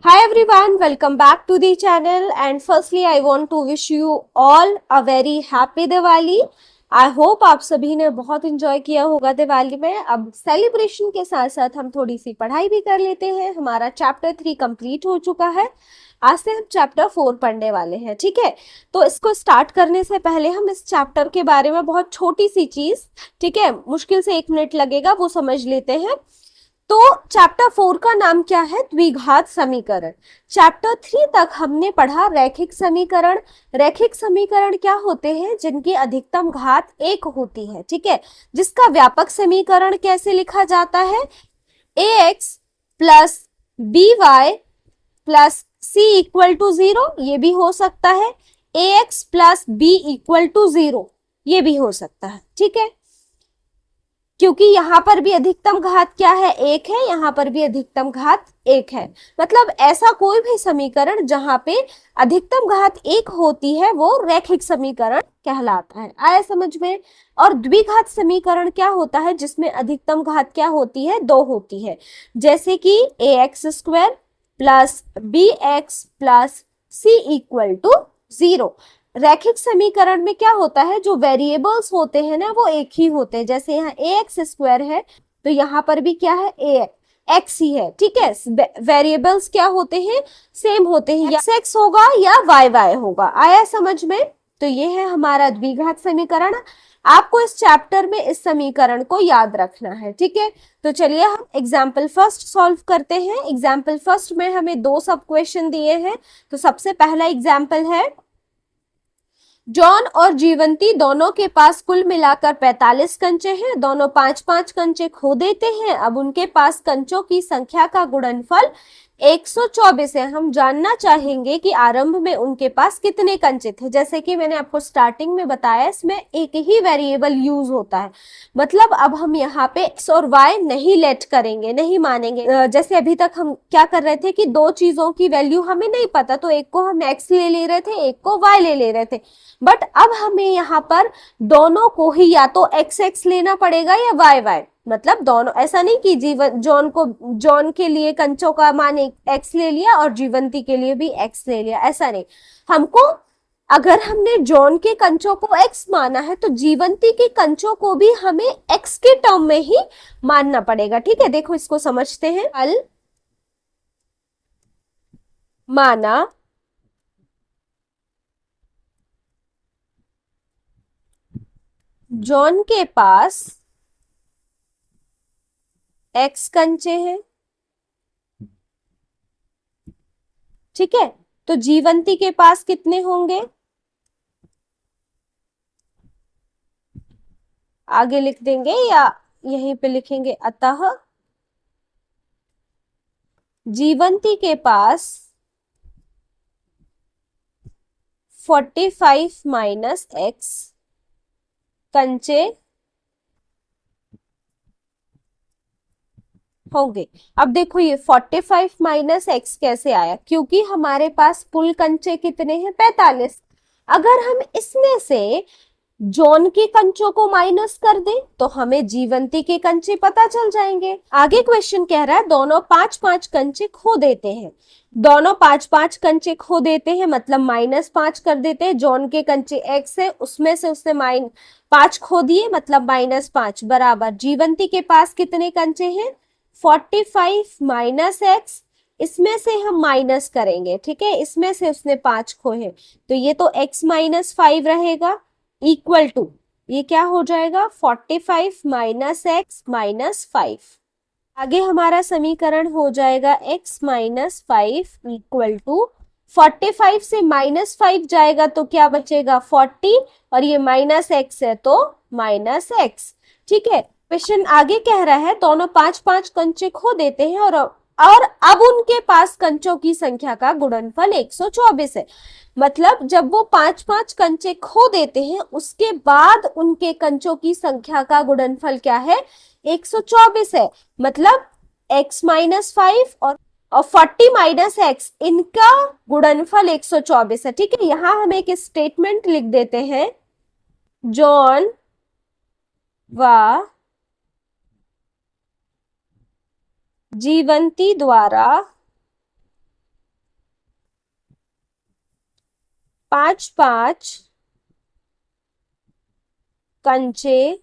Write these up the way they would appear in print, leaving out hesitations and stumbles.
Hi everyone, welcome back to the channel and firstly I want to wish you all a very happy Diwali. I hope आप सभी ने बहुत enjoy किया होगा दिवाली में। अब सेलिब्रेशन के साथ साथ हम थोड़ी सी पढ़ाई भी कर लेते हैं। हमारा चैप्टर 3 कंप्लीट हो चुका है। आज से हम चैप्टर 4 पढ़ने वाले हैं, ठीक है। तो इसको स्टार्ट करने से पहले हम इस चैप्टर के बारे में बहुत छोटी सी चीज, ठीक है, मुश्किल से 1 मिनट लगेगा, वो समझ लेते हैं। तो चैप्टर 4 का नाम क्या है? द्विघात समीकरण। चैप्टर 3 तक हमने पढ़ा रैखिक समीकरण। रैखिक समीकरण क्या होते हैं? जिनकी अधिकतम घात 1 होती है, ठीक है। जिसका व्यापक समीकरण कैसे लिखा जाता है? ax plus by plus c equal to 0, ये भी हो सकता है। ax plus b equal to 0, ये भी हो सकता है, ठीक है। क्योंकि यहां पर भी अधिकतम घात क्या है? 1 है, यहां पर भी अधिकतम घात 1 है। मतलब ऐसा कोई भी समीकरण जहां पे अधिकतम घात 1 होती है वो रैखिक समीकरण कहलाता है। आया समझ में? और द्विघात समीकरण क्या होता है? जिसमें अधिकतम घात क्या होती है? 2 होती है। जैसे कि ax square plus bx plus c equal to 0। रैखिक समीकरण में क्या होता है? जो वेरिएबल्स होते हैं ना वो एक ही होते हैं। जैसे यहाँ ax स्क्वायर है तो यहाँ पर भी क्या है? x ही है, ठीक है। वेरिएबल्स क्या होते हैं? सेम होते हैं, या x होगा या y होगा। आया समझ में? तो ये है हमारा द्विघात समीकरण। आपको इस चैप्टर में इस समीकरण को याद रखना है, ठीक है। तो चलिए हम एग्जाम्पल फर्स्ट सॉल्व करते हैं। एग्जाम्पल फर्स्ट में हमें 2 सब क्वेश्चन दिए हैं। तो सबसे पहला एग्जाम्पल है, जॉन और जीवंती दोनों के पास कुल मिलाकर 45 कंचे हैं। दोनों 5-5 कंचे खो देते हैं। अब उनके पास कंचों की संख्या का गुणनफल 124 है। हम जानना चाहेंगे कि आरंभ में उनके पास कितने कंचे थे। जैसे कि मैंने आपको स्टार्टिंग में बताया, इसमें एक ही वेरिएबल यूज होता है। मतलब अब हम यहाँ पे x और y नहीं लेट करेंगे, नहीं मानेंगे। जैसे अभी तक हम क्या कर रहे थे कि 2 चीजों की वैल्यू हमें नहीं पता, तो एक को हम x ले रहे थे, एक को y ले रहे थे। बट अब हमें यहाँ पर दोनों को ही या तो x लेना पड़ेगा या y। मतलब दोनों, ऐसा नहीं कि जॉन के लिए कंचों का मान x ले लिया और जीवंती के लिए भी x ले लिया, ऐसा नहीं। हमको, अगर हमने जॉन के कंचों को x माना है तो जीवंती के कंचों को भी हमें x के टर्म में ही मानना पड़ेगा, ठीक है। देखो इसको समझते हैं। हल माना जॉन के पास x कंचे हैं, ठीक है। तो जीवंती के पास कितने होंगे? आगे लिख देंगे या यहीं पे लिखेंगे? अतः जीवंती के पास 45 माइनस x कंचे होंगे। अब देखो ये 45 माइनस x कैसे आया? क्योंकि हमारे पास कुल कंचे कितने हैं? 45। अगर हम इसमें से जॉन के कंचों को माइनस कर दें तो हमें जीवंती के कंचे पता चल जाएंगे। आगे क्वेश्चन कह रहा है दोनों 5-5 कंचे खो देते हैं। दोनों 5-5 कंचे खो देते हैं, मतलब -5 कर देते हैं। जॉन के कंचे x है, उसमें से उसने 5 खो दिए, मतलब -5 बराबर जीवंती के पास कितने कंचे हैं? 45 माइनस x। इसमें से हम माइनस करेंगे, ठीक है। इसमें से उसने 5 खोए, तो ये तो x माइनस 5 रहेगा, इक्वल टू ये क्या हो जाएगा? 45 माइनस एक्स माइनस 5। आगे हमारा समीकरण हो जाएगा x माइनस 5 इक्वल टू 45 से -5 जाएगा तो क्या बचेगा? 40, और ये माइनस x है तो माइनस x, ठीक है। क्वेश्चन आगे कह रहा है दोनों 5-5 कंचे खो देते हैं और अब उनके पास कंचों की संख्या का गुणनफल 124 है। मतलब जब वो 5-5 कंचे खो देते हैं उसके बाद उनके कंचों की संख्या का गुणनफल क्या है? 124 है। मतलब x माइनस 5 और 40 माइनस एक्स, इनका गुणनफल 124 है, ठीक है। यहां हम एक स्टेटमेंट लिख देते हैं, जॉन व जीवंती द्वारा पांच पांच कंचे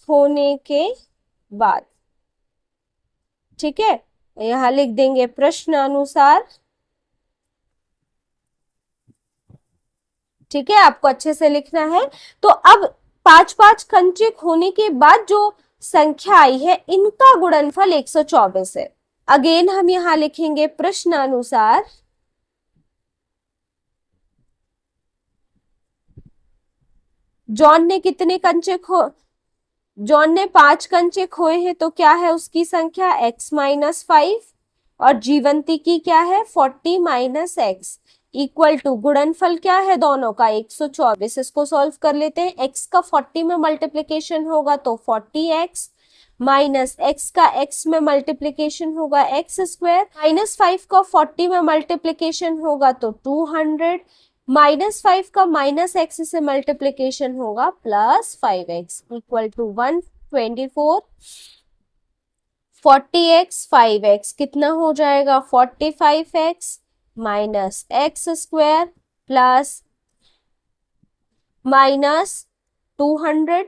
होने के बाद, ठीक है, यहां लिख देंगे प्रश्न अनुसार। ठीक है, आपको अच्छे से लिखना है। तो अब पांच पांच कंचे होने के बाद जो संख्या आई है इनका गुणनफल 124 है। अगेन हम यहां लिखेंगे प्रश्न अनुसार जॉन ने कितने कंचे जॉन ने 5 कंचे खोए हैं, तो क्या है उसकी संख्या x-5, और जीवंती की क्या है 40 - x इक्वल टू गुणनफल क्या है दोनों का 124। इसको सॉल्व कर लेते हैं। x का 40 में मल्टीप्लीकेशन होगा तो 40x माइनस x का x में मल्टीप्लीकेशन होगा x² -5 का 40 में मल्टीप्लीकेशन होगा तो 200 -5 का -x से मल्टीप्लीकेशन होगा +5x equal to 124। 40x 5x कितना हो जाएगा 45x minus x² plus -200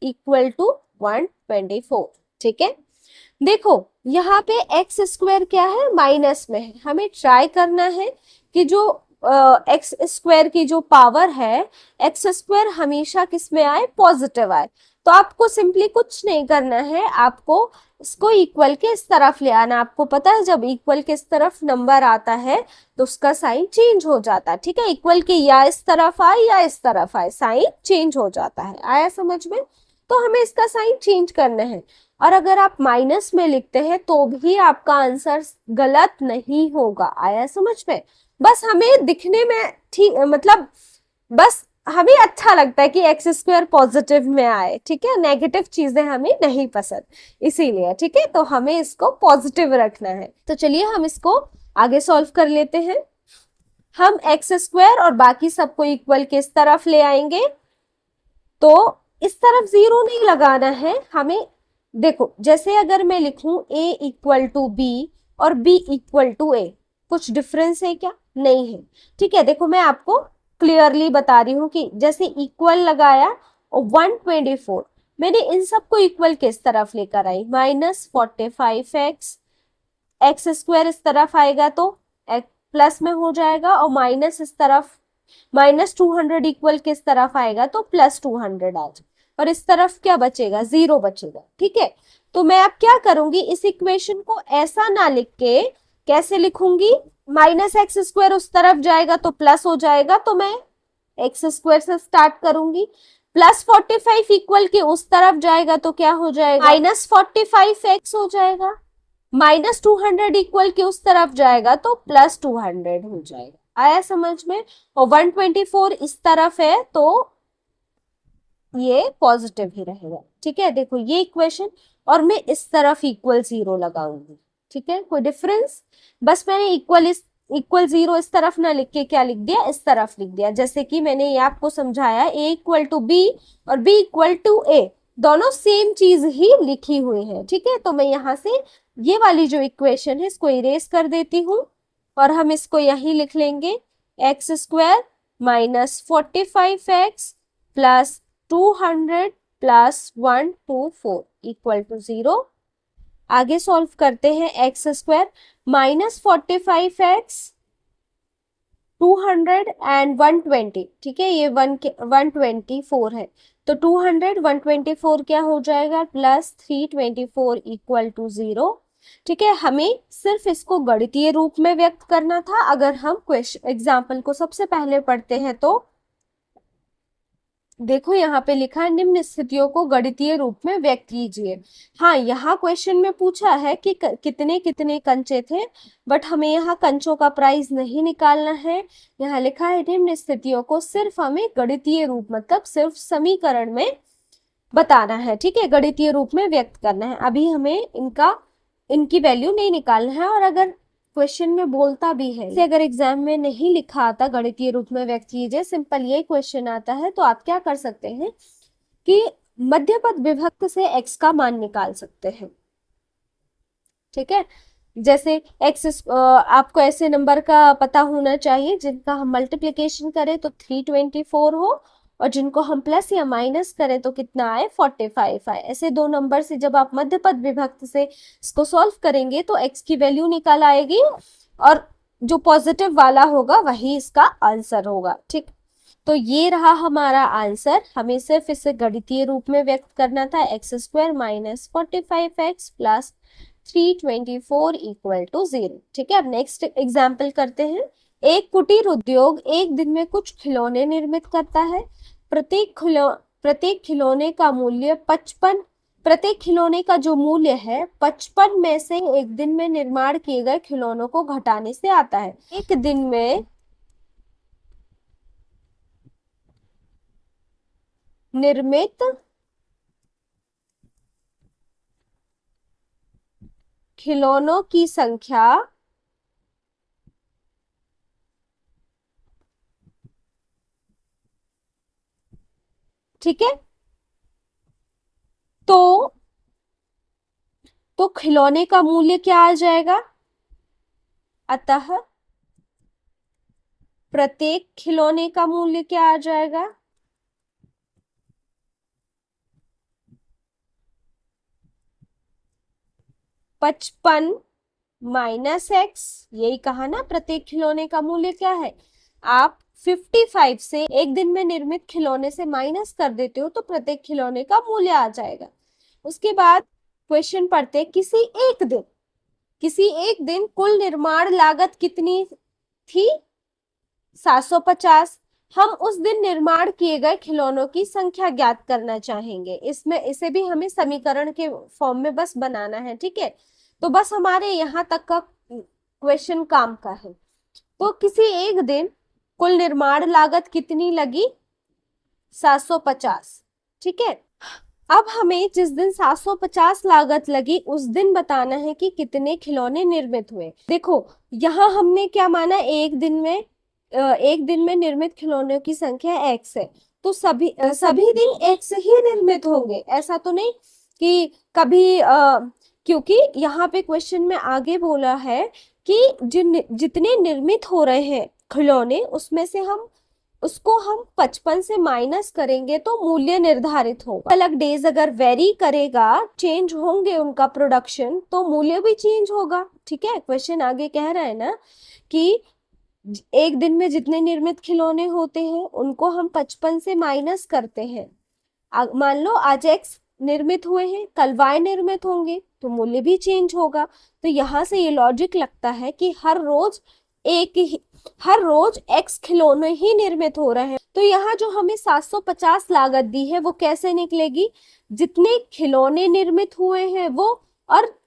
equal to 124। ठीक है, देखो यहाँ पे x² क्या है माइनस में है, हमें ट्राई करना है कि जो x² की जो पावर है x² हमेशा किस में आए पॉजिटिव आए। तो आपको सिंपली कुछ नहीं करना है, आपको इसको इक्वल के इस तरफ ले आना। आपको पता है जब इक्वल के इस तरफ नंबर आता है तो उसका साइन चेंज हो जाता है। ठीक है, इक्वल के या इस तरफ आए या इस तरफ आए साइन चेंज हो जाता है। आया समझ में? तो हमें इसका साइन चेंज करना है। और अगर आप माइनस में लिखते हैं तो भी आपका आंसर गलत नहीं होगा। आया समझ में? बस हमें दिखने में ठीक, मतलब बस हमें अच्छा लगता है कि x² पॉजिटिव में आए। ठीक है, नेगेटिव चीजें हमें नहीं पसंद, इसीलिए। ठीक है, तो हमें इसको पॉजिटिव रखना है। तो चलिए हम इसको आगे सॉल्व कर लेते हैं। हम x² और बाकी सबको इक्वल के इस तरफ ले आएंगे, तो इस तरफ 0 नहीं लगाना है हमें। देखो जैसे अगर मैं लिखूं a इक्वल टू b और b इक्वल टू a, कुछ डिफरेंस है क्या? नहीं है। ठीक है, देखो मैं आपको क्लियरली बता रही हूँ कि जैसे इक्वल लगाया और 124 मैंने इन सबको इक्वल किस तरफ लेकर आई -45x, x² इस तरफ आएगा तो प्लस में हो जाएगा, और माइनस इस तरफ -200 इक्वल किस तरफ आएगा तो +200 आ जाए, और इस तरफ क्या बचेगा 0 बचेगा। ठीक है, तो मैं अब क्या करूंगी, इस इक्वेशन को ऐसा ना लिख के कैसे लिखूंगी, -x² उस तरफ जाएगा तो प्लस हो जाएगा, तो मैं x² से स्टार्ट करूंगी। +45 इक्वल के उस तरफ जाएगा तो क्या हो जाएगा -45x हो जाएगा। -200 इक्वल के उस तरफ जाएगा तो +200 हो जाएगा। आया समझ में? और 124 इस तरफ है तो ये पॉजिटिव ही रहेगा। ठीक है, देखो ये इक्वेशन, और मैं इस तरफ इक्वल 0 लगाऊंगी। ठीक है, कोई डिफरेंस? बस मैंने इक्वल 0 इस तरफ ना लिख के क्या लिख दिया, इस तरफ लिख दिया। जैसे कि मैंने ये आपको समझाया a इक्वल टू b और b इक्वल टू a, दोनों सेम चीज ही लिखी हुई है। ठीक है, तो मैं यहाँ से ये वाली जो इक्वेशन है इसको इरेज कर देती हूँ, और हम इसको यही लिख लेंगे x² -45x plus 200 plus 124 equal to 0। आगे सॉल्व करते हैं। x² -45x 200 and 120। ठीक है, ये 124 है तो 200 124 क्या हो जाएगा +324 इक्वल टू 0। ठीक है, हमें सिर्फ इसको गणितीय रूप में व्यक्त करना था। अगर हम क्वेश्चन एग्जाम्पल को सबसे पहले पढ़ते हैं तो देखो यहाँ पे लिखा है निम्न स्थितियों को गणितीय रूप में व्यक्त कीजिए। हाँ, यहाँ क्वेश्चन में पूछा है कि कितने कितने कंचे थे, बट हमें यहाँ कंचों का प्राइस नहीं निकालना है। यहाँ लिखा है निम्न स्थितियों को सिर्फ हमें गणितीय रूप मतलब सिर्फ समीकरण में बताना है। ठीक है, गणितीय रूप में व्यक्त करना है। अभी हमें इनकी वैल्यू नहीं निकालना है। और अगर क्वेश्चन में बोलता भी है, जैसे अगर एग्जाम में नहीं लिखा आता गणितीय रूप में व्यक्त कीजिए, सिंपल ये क्वेश्चन आता है, तो आप क्या कर सकते हैं कि मध्यपद विभक्त से x का मान निकाल सकते हैं। ठीक है, जैसे आपको ऐसे नंबर का पता होना चाहिए जिनका हम मल्टीप्लिकेशन करें तो 324 हो, और जिनको हम प्लस या माइनस करें तो कितना आए 45 आए। ऐसे दो नंबर से जब आप मध्य पद विभक्त से इसको सॉल्व करेंगे तो x की वैल्यू निकल आएगी, और जो पॉजिटिव वाला होगा वही इसका आंसर होगा। ठीक, तो ये रहा हमारा आंसर। हमें सिर्फ इसे गणितीय रूप में व्यक्त करना था, x² minus 45x plus 324 equal to 0। ठीक है, अब नेक्स्ट एग्जाम्पल करते हैं। एक कुटीर उद्योग एक दिन में कुछ खिलौने निर्मित करता है। प्रत्येक खिलौने का मूल्य 55, प्रत्येक खिलौने का जो मूल्य है 55 में से एक दिन में निर्माण किए गए खिलौनों को घटाने से आता है। एक दिन में निर्मित खिलौनों की संख्या ठीक है, तो खिलौने का मूल्य क्या आ जाएगा, अतः प्रत्येक खिलौने का मूल्य क्या आ जाएगा, 55 माइनस x। यही कहा ना, प्रत्येक खिलौने का मूल्य क्या है। आप 55 से एक दिन में निर्मित खिलौने से माइनस कर देते हो तो प्रत्येक खिलौने का मूल्य आ जाएगा। उसके बाद क्वेश्चन पढ़ते हैं, किसी एक दिन कुल निर्माण लागत कितनी थी, 750। हम उस दिन निर्माण किए गए खिलौनों की संख्या ज्ञात करना चाहेंगे। इसमें इसे भी हमें समीकरण के फॉर्म में बस बनाना है। ठीक है, तो बस हमारे यहाँ तक का क्वेश्चन काम का है। तो किसी एक दिन कुल निर्माण लागत कितनी लगी, 750। ठीक है, अब हमें जिस दिन 750 लागत लगी उस दिन बताना है कि कितने खिलौने निर्मित हुए। देखो यहाँ हमने क्या माना, एक दिन में निर्मित खिलौनों की संख्या x है, तो सभी दिन x ही निर्मित होंगे। ऐसा तो नहीं कि कभी क्योंकि यहाँ पे क्वेश्चन में आगे बोला है कि जितने निर्मित हो रहे हैं खिलौने उसमें से उसको हम 55 से माइनस करेंगे तो मूल्य निर्धारित होगा। अलग डेज अगर वेरी करेगा, चेंज होंगे उनका प्रोडक्शन, तो मूल्य भी चेंज होगा। ठीक है, क्वेश्चन आगे कह रहा है ना कि एक दिन में जितने निर्मित खिलौने होते हैं उनको हम 55 से माइनस करते हैं। मान लो आज x निर्मित हुए हैं, कल y निर्मित होंगे तो मूल्य भी चेंज होगा। तो यहाँ से ये लॉजिक लगता है कि हर रोज x खिलौने ही निर्मित हो रहे हैं। तो यहाँ जो हमें 750 लागत दी है वो कैसे निकलेगी, जितने खिलौने निर्मित हुए हैं वो और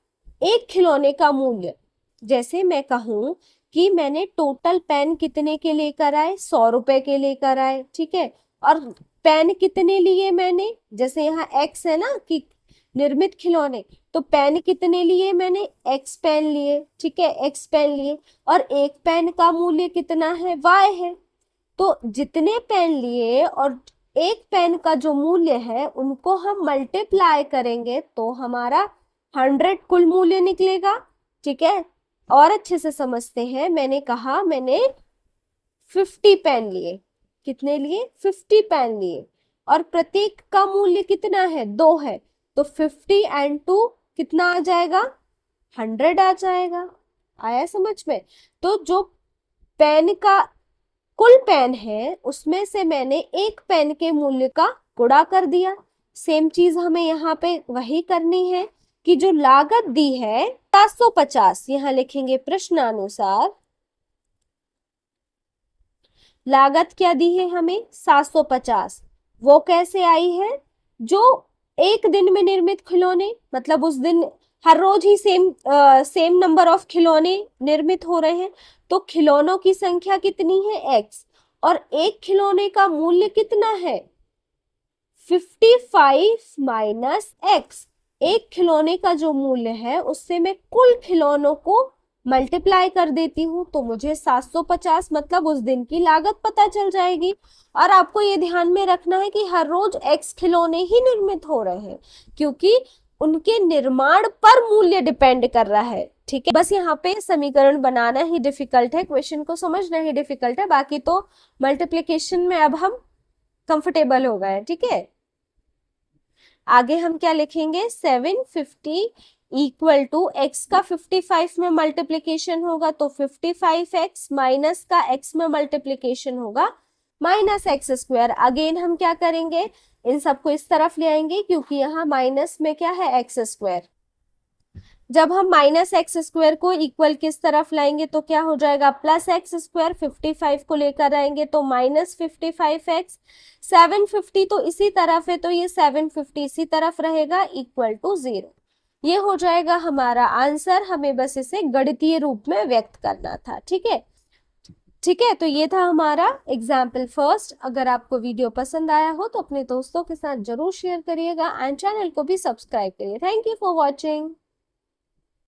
एक खिलौने का मूल्य। जैसे मैं कहूँ कि मैंने टोटल पेन कितने के लेकर आए, 100 रुपए के लेकर आए। ठीक है, और पेन कितने लिए मैंने, जैसे यहाँ x है ना कि निर्मित खिलौने, तो पेन कितने लिए मैंने, x पेन लिए। ठीक है, x पेन लिए, और एक पेन का मूल्य कितना है, y है। तो जितने पेन लिए और एक पेन का जो मूल्य है उनको हम मल्टीप्लाई करेंगे तो हमारा 100 कुल मूल्य निकलेगा। ठीक है, और अच्छे से समझते हैं, मैंने कहा मैंने 50 पेन लिए। कितने लिए, 50 पेन लिए, और प्रत्येक का मूल्य कितना है, 2 है। तो 50 एंड 2 कितना आ जाएगा, 100 आ जाएगा। आया समझ में। तो जो पेन का कुल पेन है उसमें से मैंने एक पेन के मूल्य का गुणा कर दिया। सेम चीज हमें यहाँ पे वही करनी है कि जो लागत दी है 750, यहाँ लिखेंगे प्रश्नानुसार लागत क्या दी है हमें, 750। वो कैसे आई है, जो एक दिन में निर्मित खिलौने, मतलब उस दिन हर रोज ही सेम नंबर ऑफ खिलौने निर्मित हो रहे हैं, तो खिलौनों की संख्या कितनी है x, और एक खिलौने का मूल्य कितना है 55 माइनस x। एक खिलौने का जो मूल्य है उससे मैं कुल खिलौनों को मल्टीप्लाई कर देती हूँ तो मुझे 750 मतलब उस दिन की लागत पता चल जाएगी। और आपको ये ध्यान में रखना है कि हर रोज x खिलौने ही निर्मित हो रहे हैं, क्योंकि उनके निर्माण पर मूल्य डिपेंड कर रहा है। ठीक है, बस यहाँ पे समीकरण बनाना ही डिफिकल्ट है, क्वेश्चन को समझना ही डिफिकल्ट है, बाकी तो मल्टीप्लिकेशन में अब हम कंफर्टेबल हो गए। ठीक है, आगे हम क्या लिखेंगे, 750 इक्वल टू एक्स का 55 में मल्टीप्लीकेशन होगा तो 55x माइनस का x में मल्टीप्लीकेशन होगा माइनस एक्स स्क्वायर। अगेन हम क्या करेंगे, इन सबको इस तरफ ले आएंगे क्योंकि यहाँ माइनस में क्या है, एक्स स्क्वायर। जब हम माइनस एक्स स्क्वायर को इक्वल किस तरफ लाएंगे तो क्या हो जाएगा, प्लस एक्स स्क्वायर। 55 को लेकर आएंगे तो माइनस 55x। 750 तो इसी तरफ है तो ये 750 इसी तरफ रहेगा इक्वल टू 0। ये हो जाएगा हमारा आंसर, हमें बस इसे गणितीय रूप में व्यक्त करना था। ठीक है, ठीक है, तो ये था हमारा एग्जाम्पल फर्स्ट। अगर आपको वीडियो पसंद आया हो तो अपने दोस्तों के साथ जरूर शेयर करिएगा एंड चैनल को भी सब्सक्राइब करिए। Thank you for watching.